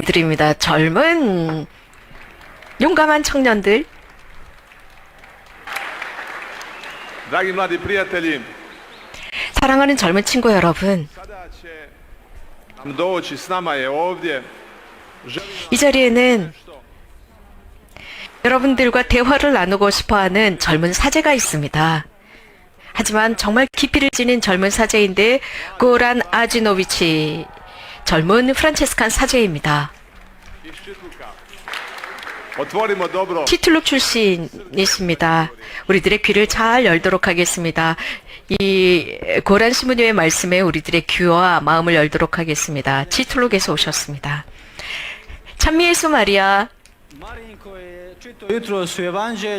드립니다. 젊은 용감한 청년들, Dragi mladi prijatelji, 사랑하는 젊은 친구 여러분, sada će nam doći, s nama je ovdje. 이 자리에는 여러분들과 대화를 나누고 싶어하는 젊은 사제가 있습니다. 하지만 정말 깊이를 지닌 젊은 사제인데 고란 아지노비치 젊은 프란체스칸 사제입니다. Otvorimo dobro. 티툴룩 출신이십니다. 우리들의 귀를 잘 열도록 하겠습니다. 이 고란 시무님의 말씀에 우리들의 귀와 마음을 열도록 하겠습니다. 티툴룩에서 오셨습니다. 찬미 예수 마리아,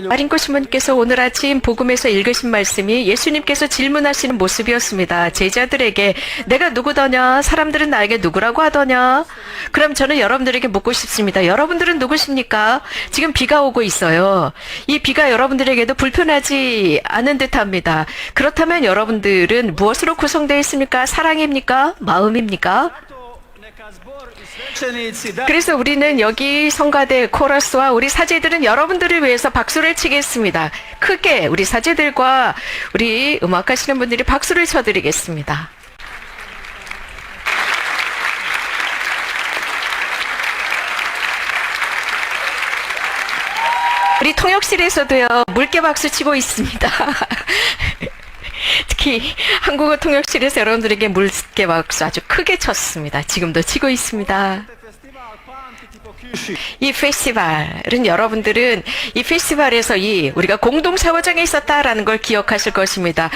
마린코 시몬께서 오늘 아침 복음에서 읽으신 말씀이 예수님께서 질문하시는 모습이었습니다. 제자들에게 내가 누구더냐? 사람들은 나에게 누구라고 하더냐? 그럼 저는 여러분들에게 묻고 싶습니다. 여러분들은 누구십니까? 지금 비가 오고 있어요. 이 비가 여러분들에게도 불편하지 않은 듯합니다. 그렇다면 여러분들은 무엇으로 구성되어 있습니까? 사랑입니까? 마음입니까? 그래서 우리는 여기 성가대 코러스와 우리 사제들은 여러분들을 위해서 박수를 치겠습니다. 크게 우리 사제들과 우리 음악하시는 분들이 박수를 쳐드리겠습니다. 우리 통역실에서도요, 물개 박수 치고 있습니다. 특히 한국어 통역실에서 여러분들에게 물개 박수 아주 크게 쳤습니다. 지금도 치고 있습니다. 이 페스티벌은 여러분들은 이 페스티벌에서 우리가 공동 샤워장에 있었다라는 걸 기억하실 것입니다.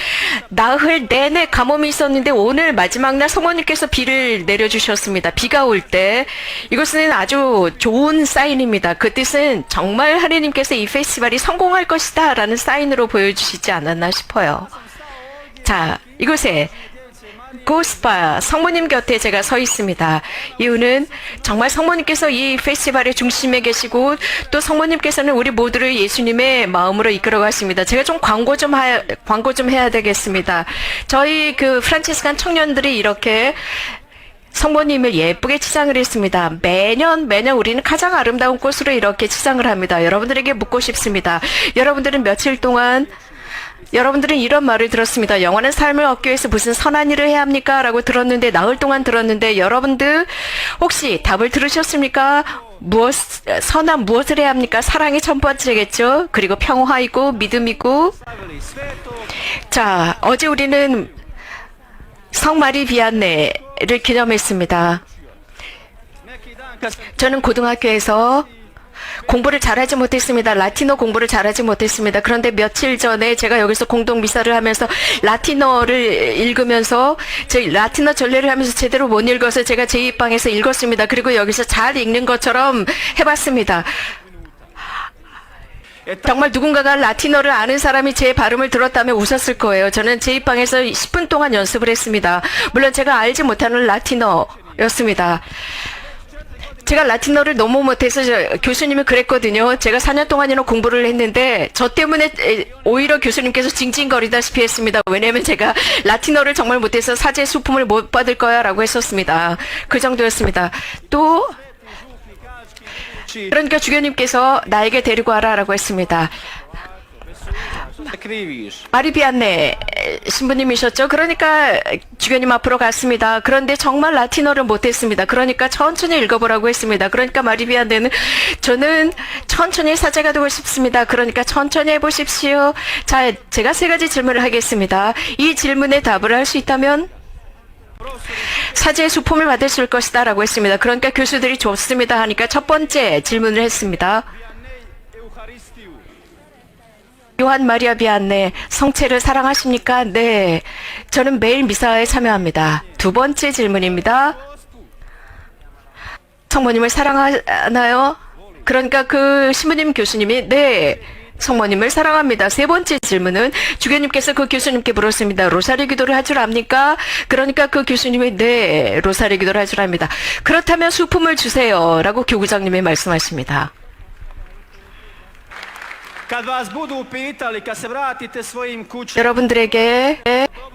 나흘 내내 가뭄이 있었는데 오늘 마지막 날 성모님께서 비를 내려주셨습니다. 비가 올 때 이것은 아주 좋은 사인입니다. 그 뜻은 정말 하느님께서 이 페스티벌이 성공할 것이다 라는 사인으로 보여주시지 않았나 싶어요. 자, 이곳에 고스파 성모님 곁에 제가 서 있습니다. 이유는 정말 성모님께서 이 페스티벌의 중심에 계시고 또 성모님께서는 우리 모두를 예수님의 마음으로 이끌어 가십니다. 제가 좀 광고 좀 해야 되겠습니다. 저희 그 프란체스칸 청년들이 이렇게 성모님을 예쁘게 치장을 했습니다. 매년 우리는 가장 아름다운 꽃으로 이렇게 치장을 합니다. 여러분들에게 묻고 싶습니다. 여러분들은 며칠 동안 여러분들은 이런 말을 들었습니다. 영원한 삶을 얻기 위해서 무슨 선한 일을 해야 합니까? 라고 들었는데, 나흘 동안 들었는데, 여러분들 혹시 답을 들으셨습니까? 선한 무엇을 해야 합니까? 사랑이 첫 번째겠죠? 그리고 평화이고 믿음이고. 자, 어제 우리는 성마리 비안네를 기념했습니다. 저는 고등학교에서 공부를 잘하지 못했습니다. 라틴어 공부를 잘하지 못했습니다. 그런데 며칠 전에 제가 여기서 공동 미사를 하면서 라틴어를 읽으면서 라틴어 전례를 하면서 제대로 못 읽어서 제가 제2방에서 읽었습니다. 그리고 여기서 잘 읽는 것처럼 해봤습니다. 정말 누군가가 라틴어를 아는 사람이 제 발음을 들었다면 웃었을 거예요. 저는 제2방에서 10분 동안 연습을 했습니다. 물론 제가 알지 못하는 라틴어였습니다. 제가 라틴어를 너무 못해서 교수님이 그랬거든요. 제가 4년 동안이나 공부를 했는데 저 때문에 오히려 교수님께서 징징거리다시피 했습니다. 왜냐하면 제가 라틴어를 정말 못해서 사제 수품을 못 받을 거야 라고 했었습니다. 그 정도였습니다. 또 그러니까 주교님께서 나에게 데리고 와라 라고 했습니다. 마리비안네 신부님이셨죠? 그러니까 주교님 앞으로 갔습니다. 그런데 정말 라틴어를 못했습니다. 그러니까 천천히 읽어보라고 했습니다. 그러니까 마리비안네는 저는 천천히 사제가 되고 싶습니다. 그러니까 천천히 해보십시오. 자, 제가 3가지 질문을 하겠습니다. 이 질문에 답을 할 수 있다면 사제의 수품을 받을 수 있을 것이다 라고 했습니다. 그러니까 교수들이 좋습니다 하니까 첫 번째 질문을 했습니다. 요한 마리아 비안네, 성체를 사랑하십니까? 네. 저는 매일 미사에 참여합니다. 두 번째 질문입니다. 성모님을 사랑하나요? 그러니까 그 신부님 교수님이 네. 성모님을 사랑합니다. 세 번째 질문은 주교님께서 그 교수님께 물었습니다. 로사리 기도를 할 줄 압니까? 그러니까 그 교수님이 네. 로사리 기도를 할 줄 압니다. 그렇다면 수품을 주세요. 라고 교구장님이 말씀하십니다.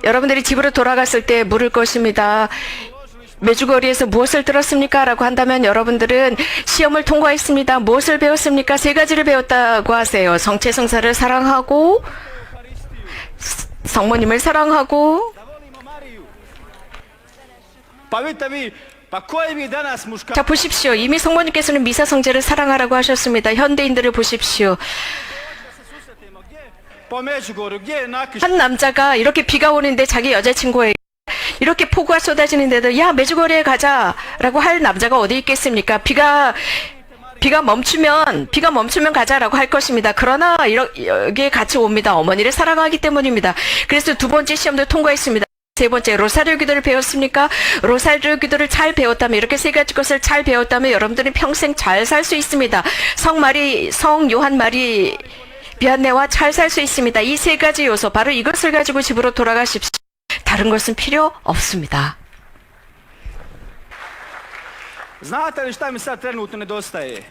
여러분들이 집으로 돌아갔을 때 물을 것입니다. 메주거리에서 무엇을 들었습니까? 라고 한다면 여러분들은 시험을 통과했습니다. 무엇을 배웠습니까? 세 가지를 배웠다고 하세요. 성체성사를 사랑하고, 성모님을 사랑하고, Pa vidite vi, pa koji mi danas muškarci 자, 보십시오. 이미 성모님께서는 미사성제를 사랑하라고 하셨습니다. 현대인들을 보십시오. po Međugorju, gdje je nakiš, 한 남자가 이렇게 비가 오는데 자기 여자친구에게 이렇게 폭우가 쏟아지는데도 야, 메주거리에 가자라고 할 남자가 어디 있겠습니까? 비가 멈추면 가자라고 할 것입니다. 그러나 여기에 같이 옵니다. 어머니를 사랑하기 때문입니다. 그래서 두 번째 시험도 통과했습니다. 세 번째, 로사리오 기도를 배웠습니까? 로사리오 기도를 잘 배웠다면, 이렇게 세 가지 것을 잘 배웠다면 여러분들은 평생 잘 살 수 있습니다. 성 요한 마리 비안네와 잘 살 수 있습니다. 이 세 가지 요소, 바로 이것을 가지고 집으로 돌아가십시오. 다른 것은 필요 없습니다. znate li šta mi sad trenutno nedostaje?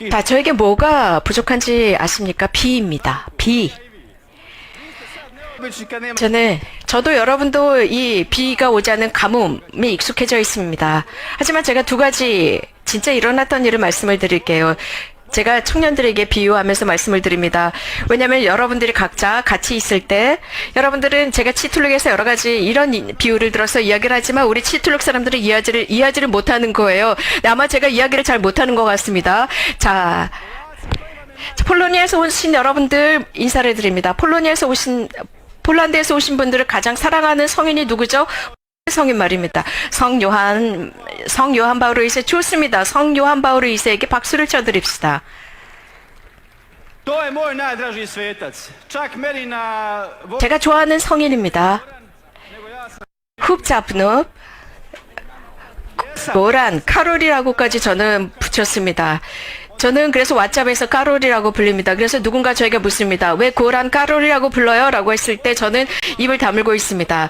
자, 저에게 뭐가 부족한지 아십니까? 비입니다. 비. Obični kad nema 저도 여러분도 이 비가 오지 않는 가뭄에 익숙해져 있습니다. 하지만 제가 두 가지 진짜 일어났던 일을 말씀을 드릴게요. 제가 청년들에게 비유하면서 말씀을 드립니다. 왜냐하면 여러분들이 각자 같이 있을 때 여러분들은 제가 치툴룩에서 여러 가지 이런 비유를 들어서 이야기를 하지만 우리 치툴룩 사람들은 이해하지를 못하는 거예요. 아마 제가 이야기를 잘 못하는 것 같습니다. 자, 폴로니아에서 오신 여러분들 인사를 드립니다. 폴란드에서 오신 분들을 가장 사랑하는 성인이 누구죠? 성인 말입니다. 성 요한 바오로 2세 좋습니다. 성 요한 바오로 2세에게 박수를 쳐드립시다. To je moj najdraži svetac. Čak meni na 제가 좋아하는 성인입니다. 흡잡눕, 고란, 카롤이라고까지 저는 붙였습니다. 저는 그래서 왓짭에서 까롤이라고 불립니다. 그래서 누군가 저에게 묻습니다. 왜 고란 까롤이라고 불러요? 라고 했을 때 저는 입을 다물고 있습니다.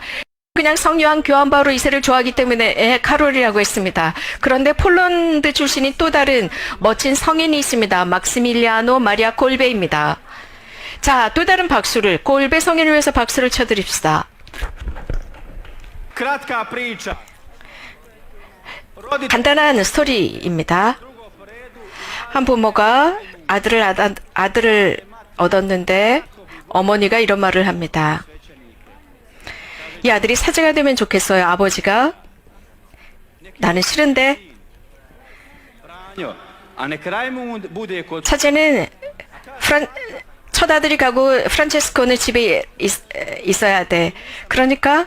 그냥 성요한 교한 바오로 2세를 좋아하기 때문에 카롤이라고 했습니다. 그런데 폴란드 출신인 또 다른 멋진 성인이 있습니다. 막시밀리아노 마리아 콜베입니다. 자, 또 다른 박수를 콜베 성인을 위해서 박수를 쳐드립시다. kratka priča. Roditelj 간단한 스토리입니다. 한 부모가 아들을 얻었는데 어머니가 이런 말을 합니다. 이 아들이 사제가 되면 좋겠어요. 아버지가 나는 싫은데 Franjo, a nek Rajmund bude kod 사제는 첫 아들이 가고 프란체스코는 집에 있어야 돼. 그러니까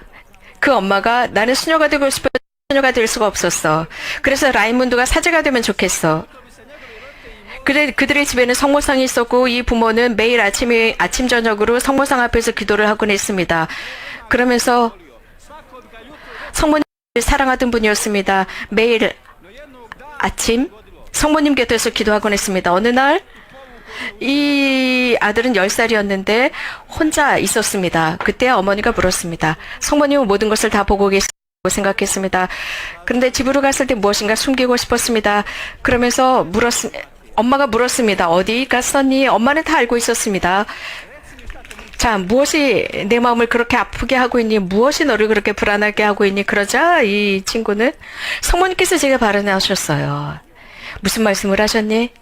그 엄마가 나는 수녀가 되고 싶어 수녀가 될 수가 없었어. 그래서 라이문드가 사제가 되면 좋겠어. 그들의 집에는 성모상이 있었고 이 부모는 매일 아침 저녁으로 성모상 앞에서 기도를 하곤 했습니다. 그러면서 성모님을 사랑하던 분이었습니다. 매일 아침 성모님 곁에서 기도하곤 했습니다. 어느 날 이 아들은 10살이었는데 혼자 있었습니다. 그때 어머니가 물었습니다. 성모님은 모든 것을 다 보고 계시다고 생각했습니다. 그런데 집으로 갔을 때 무엇인가 숨기고 싶었습니다. 그러면서 엄마가 물었습니다. 어디 갔었니? 엄마는 다 알고 있었습니다. 자, 무엇이 내 마음을 그렇게 아프게 하고 있니? 무엇이 너를 그렇게 불안하게 하고 있니? 그러자 이 친구는 성모님께서 제가 발언하셨어요. 무슨 말씀을 하셨니?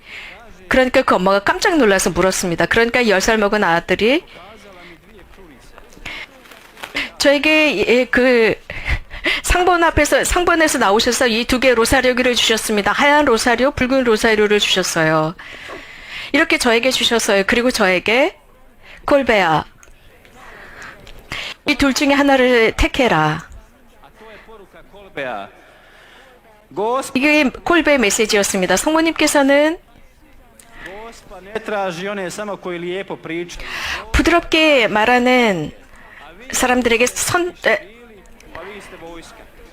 그러니까 그 엄마가 깜짝 놀라서 물었습니다. 그러니까 10살 먹은 아들이 저에게 그 상번에서 나오셔서 이 두 개의 로사리오기를 주셨습니다. 하얀 로사리오, 붉은 로사리오를 주셨어요. 이렇게 저에게 주셨어요. 그리고 저에게 콜베야, 이 둘 중에 하나를 택해라. Kolbeja. Gospa 이게 콜베의 메시지였습니다. 성모님께서는 ne traži one samo koji lijepo pričaju. 부드럽게 말하는 사람들에게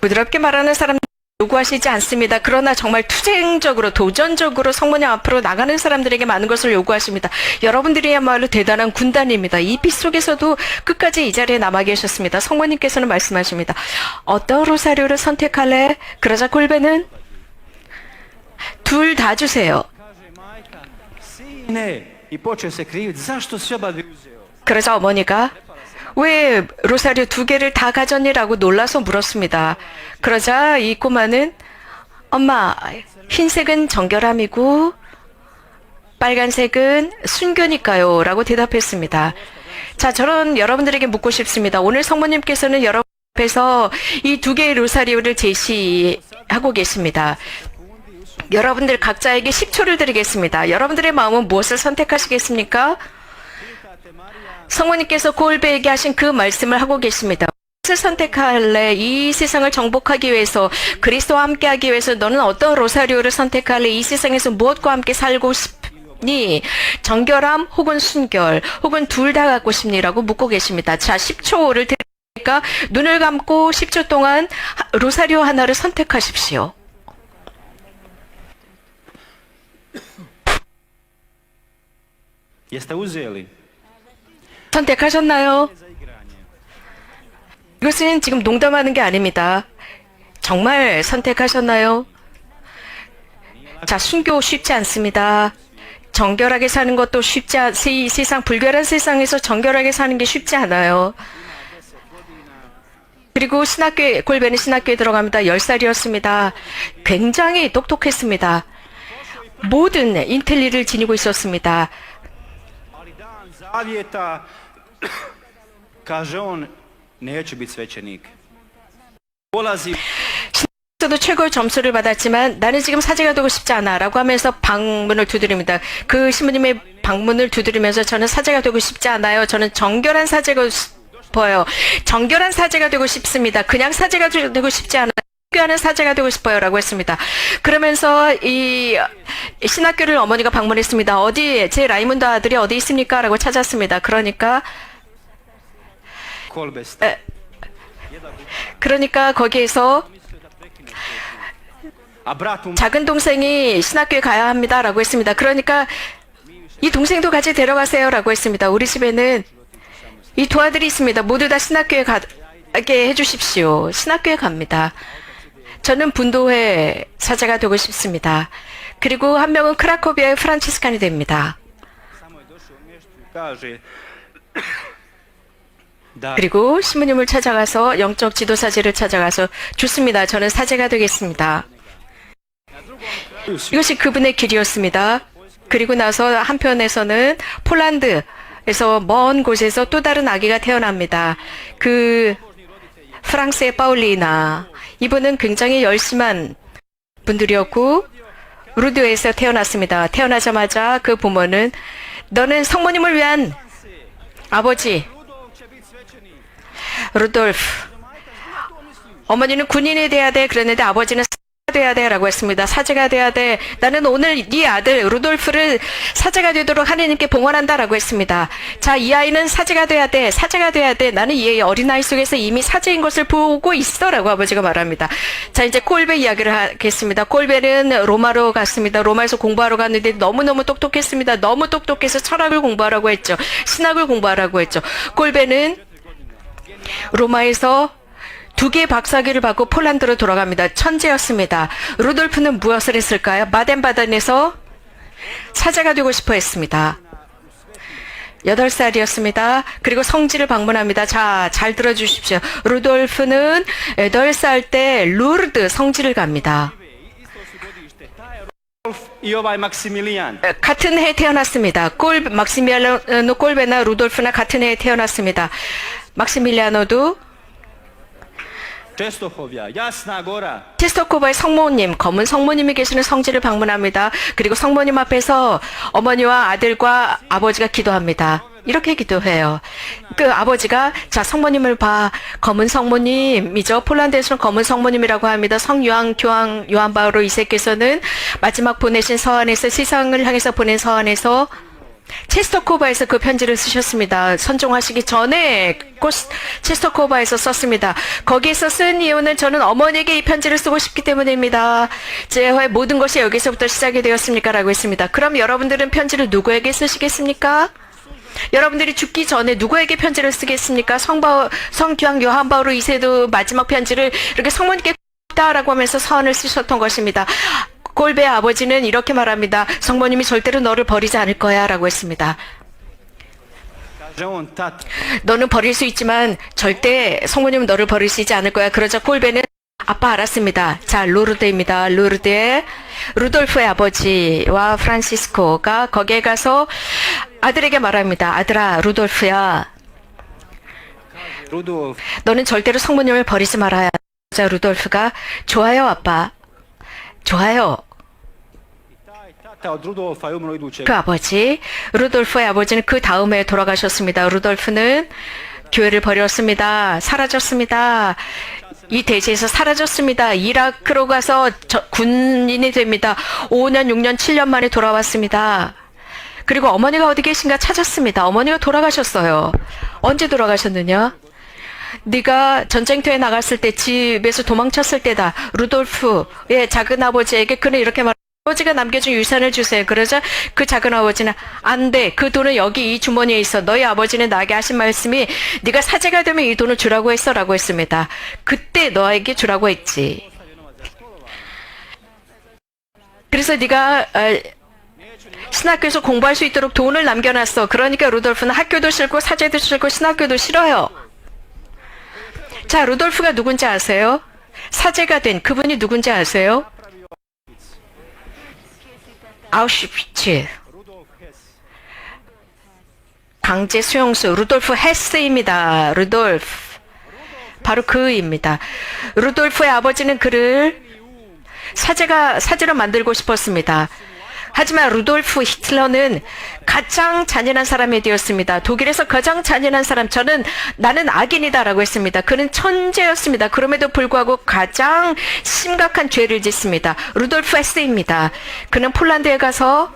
부드럽게 말하는 사람 요구하시지 않습니다. 그러나 정말 투쟁적으로 도전적으로 성모님 앞으로 나가는 사람들에게 많은 것을 요구하십니다. 여러분들이야말로 대단한 군단입니다. 이 빛 속에서도 끝까지 이 자리에 남아 계셨습니다. 성모님께서는 말씀하십니다. 어떤 로사리오를 선택할래? 그러자 골베는 둘 다 주세요. Sine, i počeo se kriviti. Zašto si oba dvije uzeo? 그러자 어머니가 왜 로사리오 2개를 다 가졌니라고 놀라서 물었습니다. 그러자 이 꼬마는 엄마, 흰색은 정결함이고 빨간색은 순교니까요 라고 대답했습니다. 자, 저는 여러분들에게 묻고 싶습니다. 오늘 성모님께서는 여러분 앞에서 이 2개의 로사리오를 제시하고 계십니다. 여러분들 각자에게 10초를 드리겠습니다. 여러분들의 마음은 무엇을 선택하시겠습니까? 성모님께서 골배에게 하신 그 말씀을 하고 계십니다. 무엇을 선택할래? 이 세상을 정복하기 위해서, 그리스도와 함께하기 위해서 너는 어떤 로사리오를 선택할래? 이 세상에서 무엇과 함께 살고 싶니? 정결함 혹은 순결 혹은 둘 다 갖고 싶니라고 묻고 계십니다. 자, 10초를 드리니까 눈을 감고 10초 동안 로사리오 하나를 선택하십시오. Jeste uzeli? 선택하셨나요? 이것은 지금 농담하는 게 아닙니다. 정말 선택하셨나요? 자, 순교 쉽지 않습니다. 정결하게 사는 것도 쉽지 이 세상, 불결한 세상에서 정결하게 사는 게 쉽지 않아요. 그리고 골배는 신학교에 들어갑니다. 10살이었습니다. 굉장히 똑똑했습니다. 모든 인텔리를 지니고 있었습니다. Ali dan zavjeta kaže on neću biti svećenik. Polazi 도 최고의 점수를 받았지만 나는 지금 사제가 되고 싶지 않아 라고 하면서 방문을 두드립니다. 그 신부님의 방문을 두드리면서 저는 사제가 되고 싶지 않아요. 저는 정결한 사제가 싶어요. 정결한 사제가 되고 싶습니다. 그냥 사제가 되고 싶지 않아요. 하는 사제가 되고 싶어요 라고 했습니다. 그러면서 이 신학교를 어머니가 방문했습니다. 어디 제 라이문드 아들이 어디 있습니까? 라고 찾았습니다. 그러니까 거기에서 작은 동생이 신학교에 가야 합니다 라고 했습니다. 그러니까 이 동생도 같이 데려가세요 라고 했습니다. 우리 집에는 이 두 아들이 있습니다. 모두 다 신학교에 가게 해주십시오. 신학교에 갑니다. 저는 분도회 사제가 되고 싶습니다. 그리고 한 명은 크라코비아의 프란치스칸이 됩니다. 그리고 신부님을 찾아가서 영적 지도사제를 찾아가서 좋습니다. 저는 사제가 되겠습니다. 이것이 그분의 길이었습니다. 그리고 나서 한편에서는 폴란드에서 먼 곳에서 또 다른 아기가 태어납니다. 그 프랑스의 파울리나, 이분은 굉장히 열심한 분들이었고 루드에서 태어났습니다. 태어나자마자 그 부모는 너는 성모님을 위한 아버지 루돌프, 어머니는 군인이 돼야 돼 그랬는데 아버지는 돼야 돼 라고 했습니다. 사제가 돼야 돼. 나는 오늘 네 아들 루돌프를 사제가 되도록 하나님께 봉헌한다 라고 했습니다. 자, 이 아이는 사제가 돼야 돼. 사제가 돼야 돼. 나는 이 어린아이 속에서 이미 사제인 것을 보고 있어 라고 아버지가 말합니다. 자, 이제 콜베 이야기를 하겠습니다. 콜베는 로마로 갔습니다. 로마에서 공부하러 갔는데 너무너무 똑똑했습니다. 너무 똑똑해서 철학을 공부하라고 했죠. 신학을 공부하라고 했죠. 콜베는 로마에서 2개의 박사학위를 받고 폴란드로 돌아갑니다. 천재였습니다. 루돌프는 무엇을 했을까요? 바덴바덴에서 사제가 되고 싶어 했습니다. 8살이었습니다. 그리고 성지를 방문합니다. 자, 잘 들어주십시오. 루돌프는 8살 때 루르드 성지를 갑니다. 같은 해에 태어났습니다. 막시밀리아노 콜베나 루돌프나 같은 해에 태어났습니다. 막시밀리아노도 체스토코바의 성모님, 검은 성모님이 계시는 성지를 방문합니다. 그리고 성모님 앞에서 어머니와 아들과 아버지가 기도합니다. 이렇게 기도해요. 그 아버지가 자, 성모님을 봐. 검은 성모님이죠. 폴란드에서는 검은 성모님이라고 합니다. 교황 요한 바오로 2세께서는 마지막 보내신 서한에서, 세상을 향해서 보낸 서한에서 체스토코바에서 그 편지를 쓰셨습니다. 선종하시기 전에 체스토코바에서 썼습니다. 거기에서 쓴 이유는 저는 어머니에게 이 편지를 쓰고 싶기 때문입니다. 제 모든 것이 여기서부터 시작이 되었습니까? 라고 했습니다. 그럼 여러분들은 편지를 누구에게 쓰시겠습니까? 여러분들이 죽기 전에 누구에게 편지를 쓰겠습니까? 성교황 요한 바오로 2세도 마지막 편지를 이렇게 성모님께 라고 하면서 서한을 쓰셨던 것입니다. 콜베의 아버지는 이렇게 말합니다. 성모님이 절대로 너를 버리지 않을 거야 라고 했습니다. že on tat 너는 버릴 수 있지만 절대 성모님은 너를 버리시지 않을 거야. 그러자 콜베는 아빠 알았습니다. 자, 루르드입니다. 루르드의 루돌프의 아버지와 프란시스코가 거기에 가서 아들에게 말합니다. 아들아, 루돌프야. Rudolf 너는 절대로 성모님을 버리지 말아야. 자, 루돌프가 좋아요, 아빠. 좋아요. tata od Rudolfa je umro iduće 그 아버지, 루돌프의 아버지는 그 다음에 돌아가셨습니다. 루돌프는 교회를 버렸습니다. 사라졌습니다. 이 대지에서 사라졌습니다. 이라크로 가서 군인이 됩니다. 5년, 6년, 7년 만에 돌아왔습니다. 그리고 어머니가 어디 계신가 찾았습니다. 어머니가 돌아가셨어요. 언제 돌아가셨느냐? 네가 전쟁터에 나갔을 때 집에서 도망쳤을 때다. 루돌프의 작은 아버지에게 그는 이렇게 말. 아버지가 남겨준 유산을 주세요. 그러자 그 작은 아버지는 안 돼. 그 돈은 여기 이 주머니에 있어. 너희 아버지는 나에게 하신 말씀이 네가 사제가 되면 이 돈을 주라고 했어라고 했습니다. 그때 너에게 주라고 했지. 그래서 네가 신학교에서 공부할 수 있도록 돈을 남겨놨어. 그러니까 루돌프는 학교도 싫고 사제도 싫고 신학교도 싫어요. 자, 루돌프가 누군지 아세요? 사제가 된 그분이 누군지 아세요? 아우슈비츠 강제 수용소 루돌프 헤스입니다. 루돌프 바로 그입니다. 루돌프의 아버지는 그를 사제로 만들고 싶었습니다. 하지만 루돌프 히틀러는 가장 잔인한 사람이 되었습니다. 독일에서 가장 잔인한 사람, 나는 악인이다라고 했습니다. 그는 천재였습니다. 그럼에도 불구하고 가장 심각한 죄를 짓습니다. 루돌프 헤스입니다. 그는 폴란드에 가서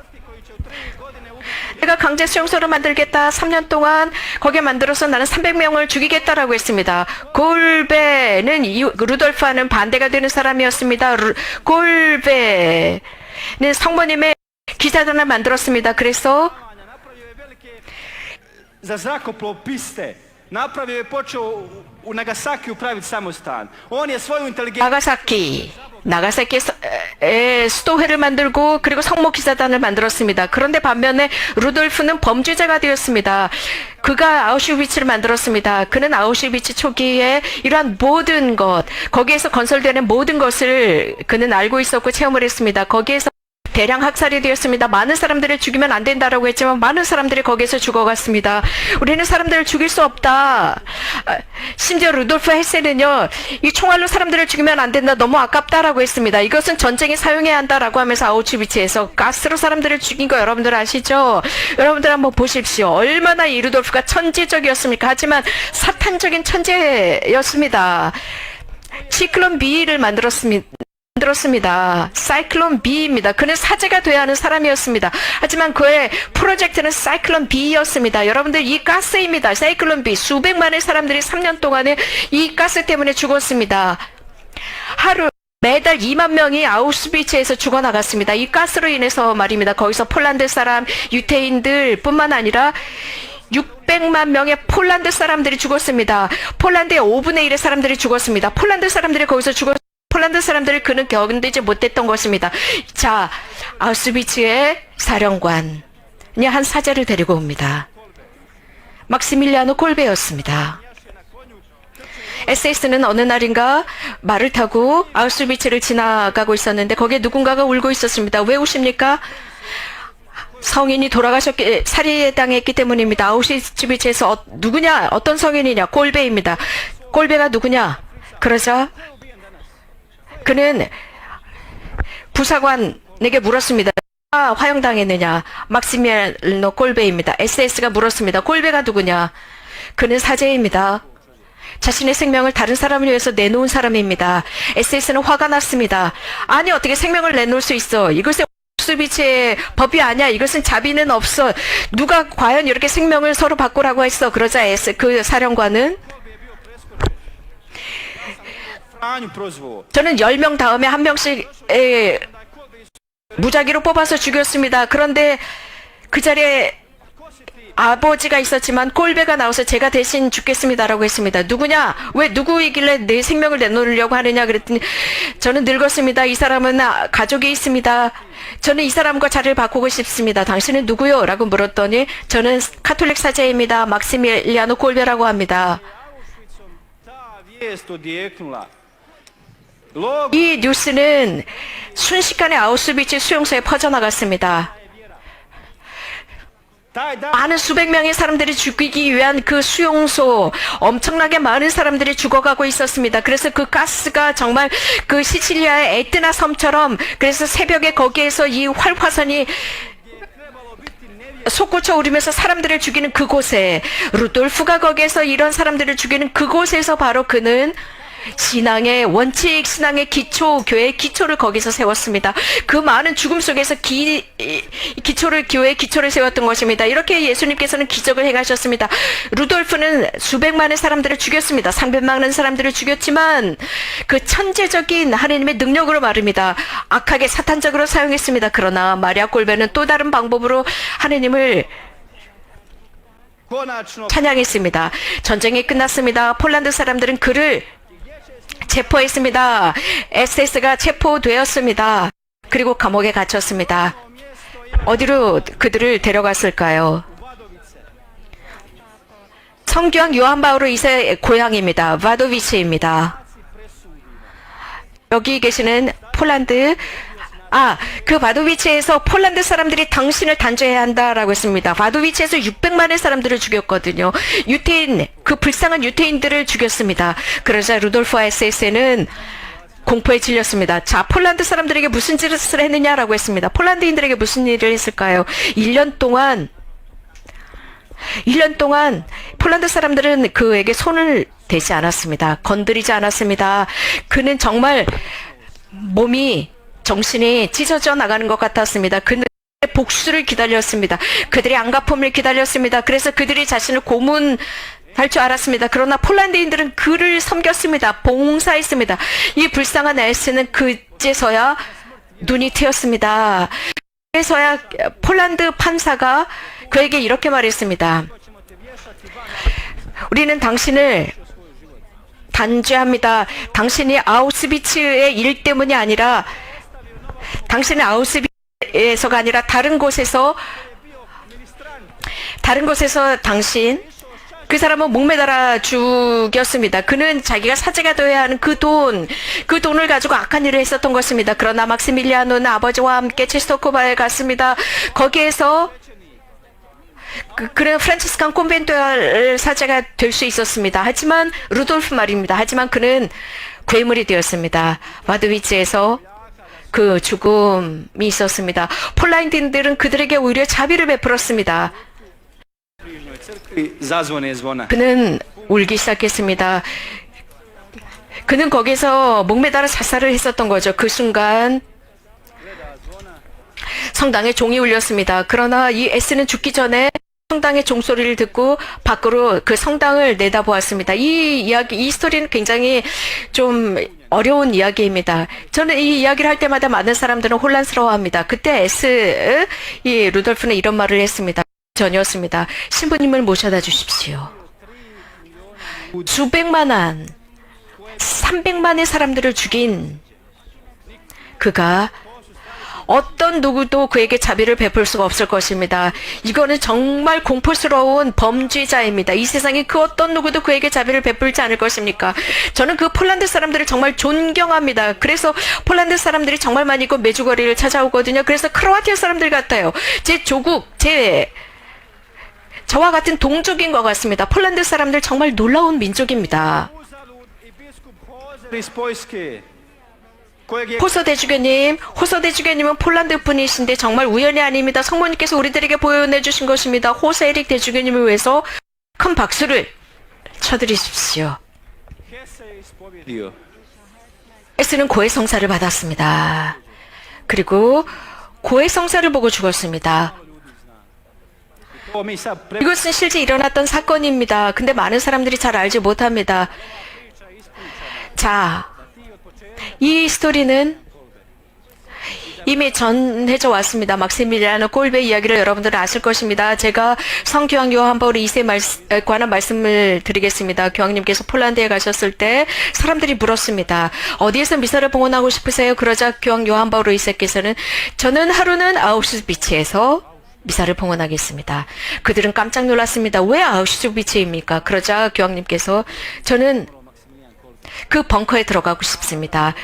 내가 강제 수용소를 만들겠다. 3년 동안 거기에 만들어서 나는 300명을 죽이겠다라고 했습니다. 골베는 루돌프와는 반대가 되는 사람이었습니다. 골베는 성모님의 기사단을 만들었습니다. 그래서 za zrakoplov piste. Napravio je počeo u Nagasakiju praviti samostan. On je svoju inteligenciju 나가사키에 수도회를 만들고 그리고 성모 기사단을 만들었습니다. 그런데 반면에 루돌프는 범죄자가 되었습니다. 그가 아우슈비츠를 만들었습니다. 그는 아우슈비츠 초기에 이러한 모든 것, 거기에서 건설되는 모든 것을 그는 알고 있었고 체험을 했습니다. 거기에서 대량 학살이 되었습니다. 많은 사람들을 죽이면 안 된다라고 했지만 많은 사람들이 거기에서 죽어갔습니다. 우리는 사람들을 죽일 수 없다. 심지어 루돌프 헤세는요, 이 총알로 사람들을 죽이면 안 된다. 너무 아깝다라고 했습니다. 이것은 전쟁에 사용해야 한다라고 하면서 아우슈비츠에서 가스로 사람들을 죽인 거 여러분들 아시죠? 여러분들 한번 보십시오. 얼마나 이 루돌프가 천재적이었습니까? 하지만 사탄적인 천재였습니다. 시클론 B를 만들었습니다. 사이클론 B입니다. 그는 사제가 돼야 하는 사람이었습니다. 하지만 그의 프로젝트는 사이클론 B였습니다. 여러분들 이 가스입니다. 사이클론 B. 수백만의 사람들이 3년 동안에 이 가스 때문에 죽었습니다. 매달 2만 명이 아우슈비츠에서 죽어나갔습니다. 이 가스로 인해서 말입니다. 거기서 폴란드 사람, 유태인들 뿐만 아니라 600만 명의 폴란드 사람들이 죽었습니다. 폴란드의 5분의 1의 사람들이 죽었습니다. 폴란드 사람들이 거기서 폴란드 사람들을 그는 견디지 못했던 것입니다. 자, 아우슈비츠의 사령관이 한 사제를 데리고 옵니다. 막시밀리아노 콜베였습니다. SS는 어느 날인가 말을 타고 아우슈비츠를 지나가고 있었는데 거기에 누군가가 울고 있었습니다. 왜 우십니까? 성인이 살해당했기 때문입니다. 아우슈비츠에서 누구냐? 어떤 성인이냐? 콜베입니다. 콜베가 누구냐? 그러자 그는 부사관에게 물었습니다. 화형당했느냐? 막시밀리아노 콜베입니다. SS가 물었습니다. 콜베가 누구냐? 그는 사제입니다. 자신의 생명을 다른 사람을 위해서 내놓은 사람입니다. SS는 화가 났습니다. 아니 어떻게 생명을 내놓을 수 있어? 이것은 아우슈비츠의 법이 아니야. 이것은 자비는 없어. 누가 과연 이렇게 생명을 서로 바꾸라고 했어? 그러자 그 사령관은 저는 10명 다음에 한 명씩 무작위로 뽑아서 죽였습니다. 그런데 그 자리에 아버지가 있었지만 꼴배가 나와서 제가 대신 죽겠습니다라고 했습니다. 누구냐? 왜 누구이길래 내 생명을 내놓으려고 하느냐 그랬더니 저는 늙었습니다. 이 사람은 가족이 있습니다. 저는 이 사람과 자리를 바꾸고 싶습니다. 당신은 누구요? 라고 물었더니 저는 카톨릭 사제입니다. 막시밀리아노 꼴배라고 합니다. Ta vijest odjeknula. 이 뉴스는 순식간에 아우슈비츠 수용소에 퍼져나갔습니다. 많은 수백 명의 사람들이 죽이기 위한 그 수용소, 엄청나게 많은 사람들이 죽어가고 있었습니다. 그래서 그 가스가 정말 그 시칠리아의 에트나 섬처럼, 그래서 새벽에 거기에서 이 활화산이 솟구쳐 오르면서 사람들을 죽이는 그곳에, 루돌프가 거기에서 이런 사람들을 죽이는 그곳에서 바로 그는 신앙의 원칙, 신앙의 기초, 교회의 기초를 거기서 세웠습니다. 그 많은 죽음 속에서 교회의 기초를 세웠던 것입니다. 이렇게 예수님께서는 기적을 행하셨습니다. 루돌프는 수백만의 사람들을 죽였습니다. 300만의 사람들을 죽였지만 그 천재적인 하나님의 능력으로 말입니다. 악하게 사탄적으로 사용했습니다. 그러나 마리아 꼴베는 또 다른 방법으로 하나님을 찬양했습니다. 전쟁이 끝났습니다. 폴란드 사람들은 그를 체포했습니다. SS가 체포되었습니다. 그리고 감옥에 갇혔습니다. 어디로 그들을 데려갔을까요? 성교황 요한 바오로 2세 고향입니다. 와도비치입니다. 여기 계시는 폴란드, 그 바도비치에서 폴란드 사람들이 당신을 단죄해야 한다라고 했습니다. 바도비치에서 600만의 사람들을 죽였거든요. 유태인, 그 불쌍한 유태인들을 죽였습니다. 그러자 루돌프와 SS는 공포에 질렸습니다. 자, 폴란드 사람들에게 무슨 짓을 했느냐라고 했습니다. 폴란드인들에게 무슨 일을 했을까요? 1년 동안 폴란드 사람들은 그에게 손을 대지 않았습니다. 건드리지 않았습니다. 그는 정말 정신이 찢어져 나가는 것 같았습니다. 그들의 복수를 기다렸습니다. 그들의 안갚음을 기다렸습니다. 그래서 그들이 자신을 고문할 줄 알았습니다. 그러나 폴란드인들은 그를 섬겼습니다. 봉사했습니다. 이 불쌍한 엘스는 그제서야 눈이 트였습니다. 그래서야 폴란드 판사가 그에게 이렇게 말했습니다. 우리는 당신을 단죄합니다. 당신이 아우슈비츠의 일 때문이 아니라 당신은 아우슈비츠에서가 아니라 다른 곳에서 당신, 그 사람은 목매달아 죽였습니다. 그는 자기가 사제가 되어야 하는 그 돈을 가지고 악한 일을 했었던 것입니다. 그러나 막시밀리아노는 아버지와 함께 체스토코바에 갔습니다. 거기에서 그는 프란치스칸 콘벤토 사제가 될 수 있었습니다. 하지만 루돌프 말입니다. 하지만 그는 괴물이 되었습니다. 와도비치에서 그 죽음이 있었습니다. 폴란드인들은 그들에게 오히려 자비를 베풀었습니다. 그는 울기 시작했습니다. 그는 거기서 목매달아 자살을 했었던 거죠. 그 순간 성당에 종이 울렸습니다. 그러나 이 S는 죽기 전에 성당의 종소리를 듣고 밖으로 그 성당을 내다보았습니다. 이 스토리는 굉장히 좀 어려운 이야기입니다. 저는 이 이야기를 할 때마다 많은 사람들은 혼란스러워합니다. 그때 이 루돌프는 이런 말을 했습니다. 전이었습니다. 신부님을 모셔다 주십시오. 수백만한 300만의 사람들을 죽인 그가 어떤 누구도 그에게 자비를 베풀 수가 없을 것입니다. 이거는 정말 공포스러운 범죄자입니다. 이 세상에 그 어떤 누구도 그에게 자비를 베풀지 않을 것입니까? 저는 그 폴란드 사람들을 정말 존경합니다. 그래서 폴란드 사람들이 정말 많이 그 메주거리를 찾아오거든요. 그래서 크로아티아 사람들 같아요. 저와 같은 동족인 것 같습니다. 폴란드 사람들 정말 놀라운 민족입니다. 호서 대주교님은 폴란드 분이신데 정말 우연이 아닙니다. 성모님께서 우리들에게 보여내주신 것입니다. 호서 에릭 대주교님을 위해서 큰 박수를 쳐드리십시오. 에스는 고해성사를 받았습니다. 그리고 고해성사를 보고 죽었습니다. 이것은 실제 일어났던 사건입니다. 근데 많은 사람들이 잘 알지 못합니다. 자, 이 스토리는 이미 전해져 왔습니다. 막시밀리아노 꼴베 이야기를 여러분들은 아실 것입니다. 제가 성교황 요한 바울 2세에 관한 말씀을 드리겠습니다. 교황님께서 폴란드에 가셨을 때 사람들이 물었습니다. 어디에서 미사를 봉헌하고 싶으세요? 그러자 교황 요한 바울 2세께서는 저는 하루는 아우슈비츠에서 미사를 봉헌하겠습니다. 그들은 깜짝 놀랐습니다. 왜 아우슈비츠입니까? 그러자 교황님께서 저는 그 벙커에 들어가고 싶습니다.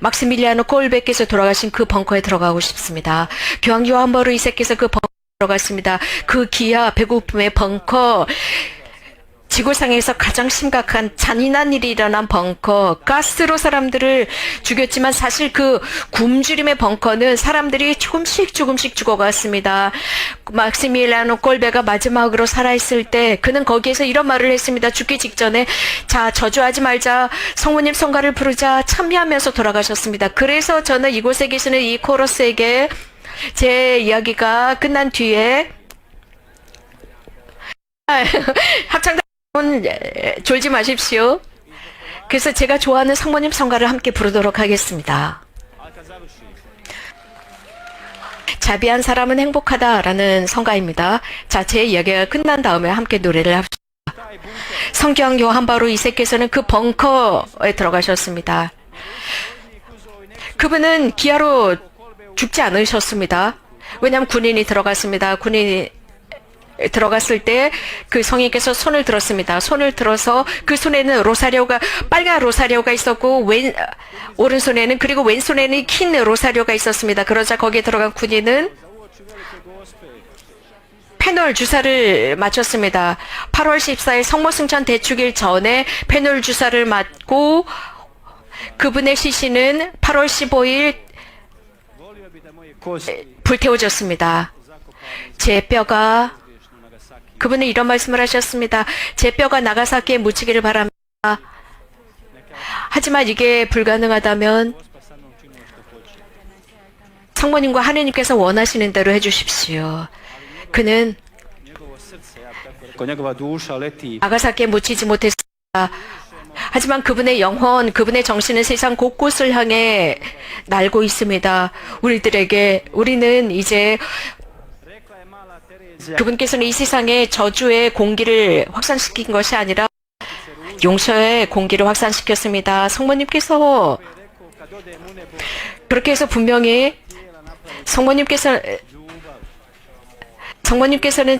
막시밀리아노 꼴베께서 돌아가신 그 벙커에 들어가고 싶습니다. 교황 요한 바울 2세께서 그 벙커에 들어갔습니다. 그 기아 배고픔의 벙커, 지구상에서 가장 심각한 잔인한 일이 일어난 벙커, 가스로 사람들을 죽였지만 사실 그 굶주림의 벙커는 사람들이 조금씩 죽어갔습니다. 막시밀리아노 꼴베가 마지막으로 살아있을 때 그는 거기에서 이런 말을 했습니다. 죽기 직전에 자, 저주하지 말자, 성모님 성가를 부르자 참여하면서 돌아가셨습니다. 그래서 저는 이곳에 계시는 이 코러스에게 제 이야기가 끝난 뒤에 합창단 졸지 마십시오. 그래서 제가 좋아하는 성모님 성가를 함께 부르도록 하겠습니다. 자비한 사람은 행복하다라는 성가입니다. 자, 제 이야기가 끝난 다음에 함께 노래를 합시다. 성교황 요한 바울 2세께서는 그 벙커에 들어가셨습니다. 그분은 기아로 죽지 않으셨습니다. 왜냐하면 군인이 들어갔습니다. 군인이 들어갔을 때 그 성인께서 손을 들었습니다. 손을 들어서 그 손에는 로사리오가, 빨간 로사리오가 있었고 오른손에는, 그리고 왼손에는 흰 로사리오가 있었습니다. 그러자 거기에 들어간 군인은 페놀 주사를 맞췄습니다. 8월 14일 성모승천 대축일 전에 페놀 주사를 맞고 그분의 시신은 8월 15일 불태워졌습니다. 제 뼈가, 그분은 이런 말씀을 하셨습니다. 제 뼈가 나가사키에 묻히기를 바랍니다. 하지만 이게 불가능하다면 성모님과 하느님께서 원하시는 대로 해주십시오. 그는 나가사키에 묻히지 못했습니다. 하지만 그분의 영혼, 그분의 정신은 세상 곳곳을 향해 날고 있습니다. 우리는 이제 그분께서는 이 세상에 저주의 공기를 확산시킨 것이 아니라 용서의 공기를 확산시켰습니다. 성모님께서 그렇게 해서 분명히 성모님께서는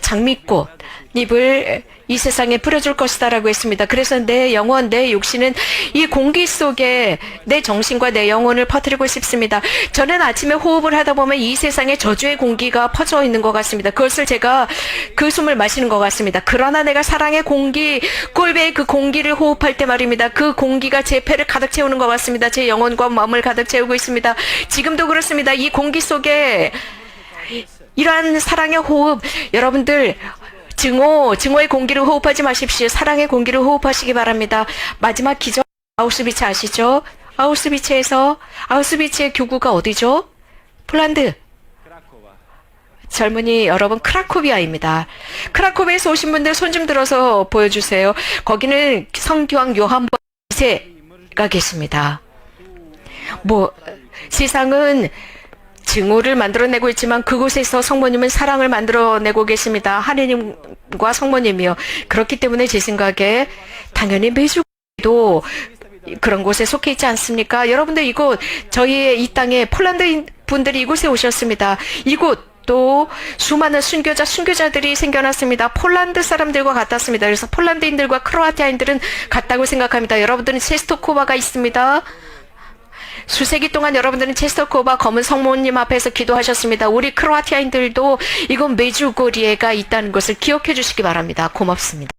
장미꽃 잎을 이 세상에 뿌려줄 것이다라고 했습니다. 그래서 내 영혼, 내 육신은 이 공기 속에 내 정신과 내 영혼을 퍼뜨리고 싶습니다. 저는 아침에 호흡을 하다 보면 이 세상에 저주의 공기가 퍼져 있는 것 같습니다. 그것을 제가 그 숨을 마시는 것 같습니다. 그러나 내가 사랑의 공기, 꼴배의 그 공기를 호흡할 때 말입니다. 그 공기가 제 폐를 가득 채우는 것 같습니다. 제 영혼과 마음을 가득 채우고 있습니다. 지금도 그렇습니다. 이 공기 속에 이러한 사랑의 호흡, 여러분들 증오의 공기를 호흡하지 마십시오. 사랑의 공기를 호흡하시기 바랍니다. 마지막 기적, 아우슈비츠 아시죠? 아우슈비츠의 교구가 어디죠? 폴란드. 젊은이 여러분, 크라코비아입니다. 크라코비아에서 오신 분들 손 좀 들어서 보여주세요. 거기는 성교황 요한 바울 2세가 계십니다. 세상은 증오를 만들어내고 있지만 그곳에서 성모님은 사랑을 만들어내고 계십니다. 하느님과 성모님이요. 그렇기 때문에 제 생각에 당연히 매주도 그런 곳에 속해 있지 않습니까? 여러분들 이곳, 저희의 이 땅에 폴란드 분들이 이곳에 오셨습니다. 이곳도 수많은 순교자들이 생겨났습니다. 폴란드 사람들과 같았습니다. 그래서 폴란드인들과 크로아티아인들은 같다고 생각합니다. 여러분들은 체스토코바가 있습니다. 수세기 동안 여러분들은 체스토코바 검은 성모님 앞에서 기도하셨습니다. 우리 크로아티아인들도 이건 메주고리에가 있다는 것을 기억해 주시기 바랍니다. 고맙습니다.